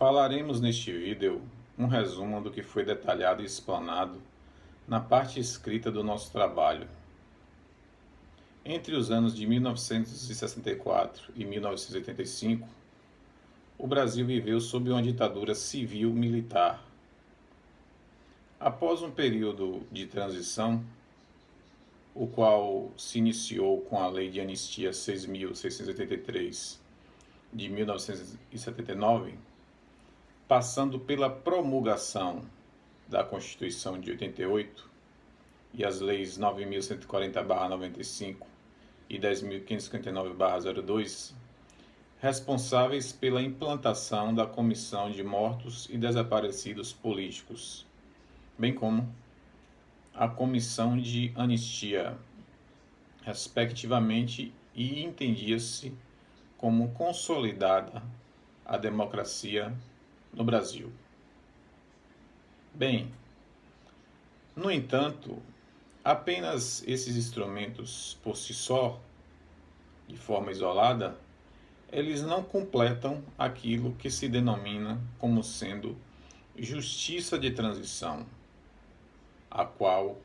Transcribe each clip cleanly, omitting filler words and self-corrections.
Falaremos neste vídeo um resumo do que foi detalhado e explanado na parte escrita do nosso trabalho. Entre os anos de 1964 e 1985, o Brasil viveu sob uma ditadura civil-militar. Após um período de transição, o qual se iniciou com a Lei de Anistia 6.683 de 1979, passando pela promulgação da Constituição de 88 e as leis 9.140/95 e 10.559/02, responsáveis pela implantação da Comissão de Mortos e Desaparecidos Políticos, bem como a Comissão de Anistia, respectivamente, e entendia-se como consolidada a democracia no Brasil. Bem, no entanto, apenas esses instrumentos por si só, de forma isolada, eles não completam aquilo que se denomina como sendo justiça de transição, a qual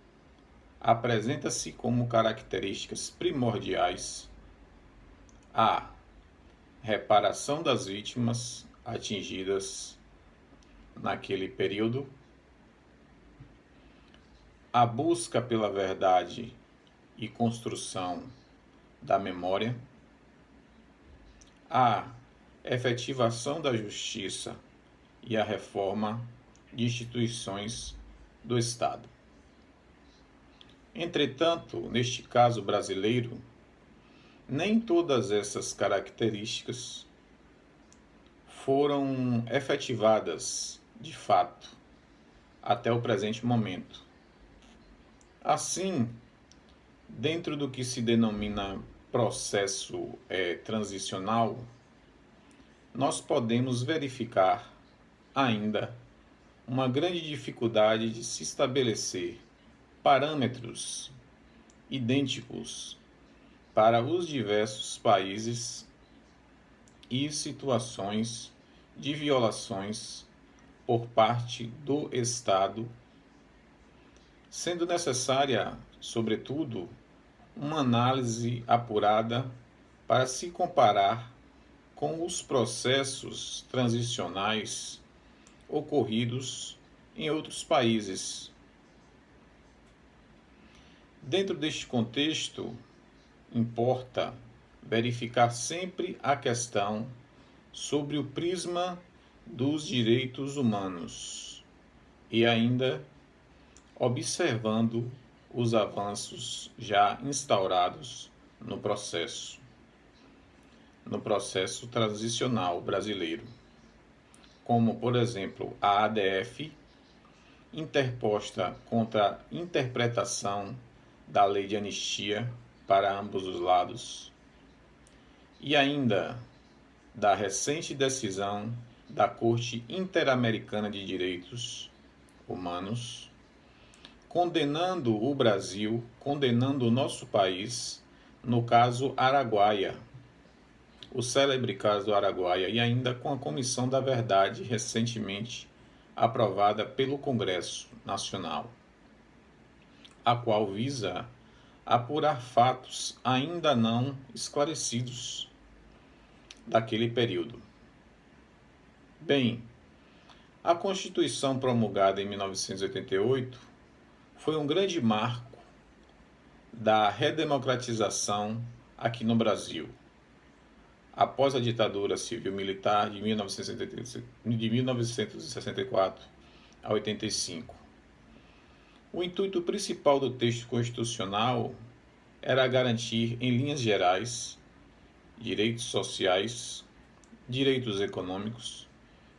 apresenta-se como características primordiais a reparação das vítimas atingidas naquele período, a busca pela verdade e construção da memória, a efetivação da justiça e a reforma de instituições do Estado. Entretanto, neste caso brasileiro, nem todas essas características foram efetivadas de fato até o presente momento. Assim, dentro do que se denomina processo transicional, nós podemos verificar ainda uma grande dificuldade de se estabelecer parâmetros idênticos para os diversos países e situações de violações por parte do Estado, sendo necessária, sobretudo, uma análise apurada para se comparar com os processos transicionais ocorridos em outros países. Dentro deste contexto, importa verificar sempre a questão sobre o prisma dos direitos humanos e ainda observando os avanços já instaurados no processo transicional brasileiro, como, por exemplo, a ADF, interposta contra a interpretação da lei de anistia para ambos os lados, e ainda da recente decisão da Corte Interamericana de Direitos Humanos, condenando o Brasil, condenando o nosso país, no caso Araguaia, o célebre caso do Araguaia, e ainda com a Comissão da Verdade recentemente aprovada pelo Congresso Nacional, a qual visa apurar fatos ainda não esclarecidos daquele período. Bem, a Constituição promulgada em 1988 foi um grande marco da redemocratização aqui no Brasil, após a ditadura civil-militar de 1964 a 85. O intuito principal do texto constitucional era garantir, em linhas gerais, direitos sociais, direitos econômicos,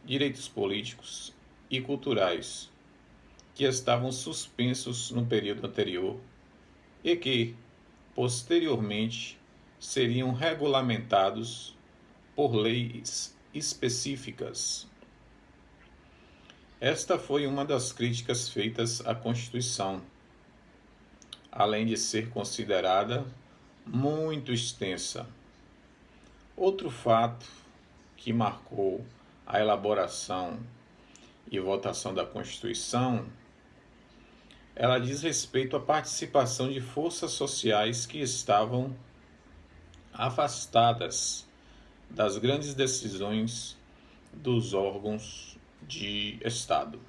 direitos políticos e culturais, que estavam suspensos no período anterior e que, posteriormente, seriam regulamentados por leis específicas. Esta foi uma das críticas feitas à Constituição, além de ser considerada muito extensa. Outro fato que marcou a elaboração e votação da Constituição, ela diz respeito à participação de forças sociais que estavam afastadas das grandes decisões dos órgãos de Estado.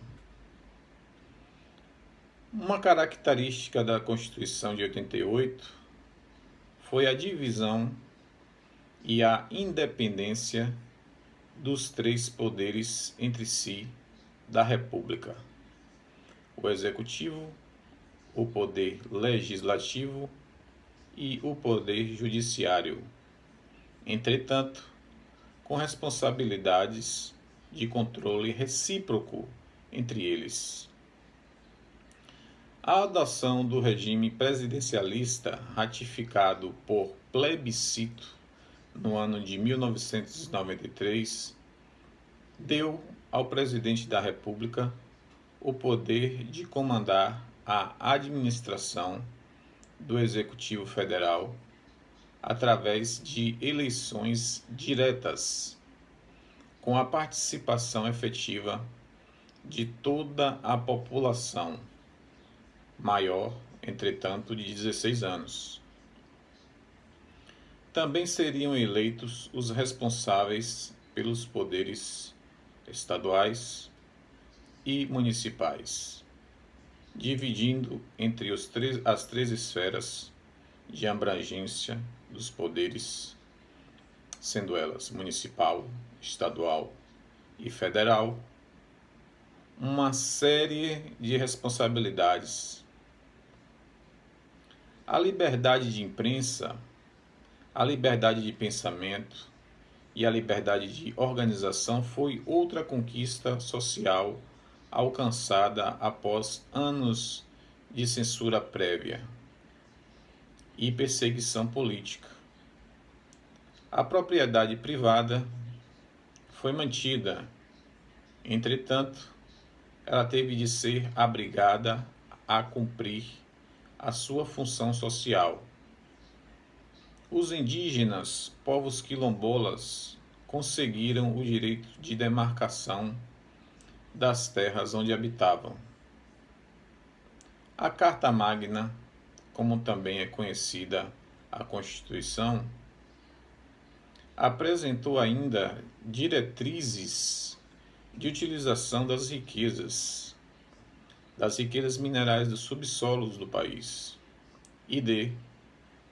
Uma característica da Constituição de 88 foi a divisão e a independência dos três poderes entre si da República: o Executivo, o Poder Legislativo e o Poder Judiciário, entretanto, com responsabilidades de controle recíproco entre eles. A adoção do regime presidencialista, ratificado por plebiscito no ano de 1993, deu ao presidente da República o poder de comandar a administração do Executivo Federal através de eleições diretas, com a participação efetiva de toda a população, maior, entretanto, de 16 anos. Também seriam eleitos os responsáveis pelos poderes estaduais e municipais, dividindo entre as três esferas de abrangência dos poderes, sendo elas municipal, estadual e federal, uma série de responsabilidades. A liberdade de imprensa, a liberdade de pensamento e a liberdade de organização foi outra conquista social alcançada após anos de censura prévia e perseguição política. A propriedade privada foi mantida, entretanto, ela teve de ser obrigada a cumprir a sua função social. Os indígenas, povos quilombolas, conseguiram o direito de demarcação das terras onde habitavam. A Carta Magna, como também é conhecida a Constituição, apresentou ainda diretrizes de utilização das riquezas minerais dos subsolos do país e de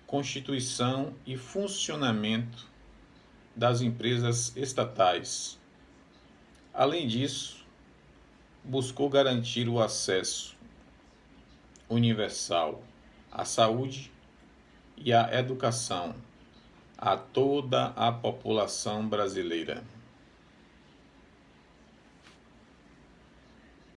constituição e funcionamento das empresas estatais. Além disso, buscou garantir o acesso universal à saúde e à educação a toda a população brasileira.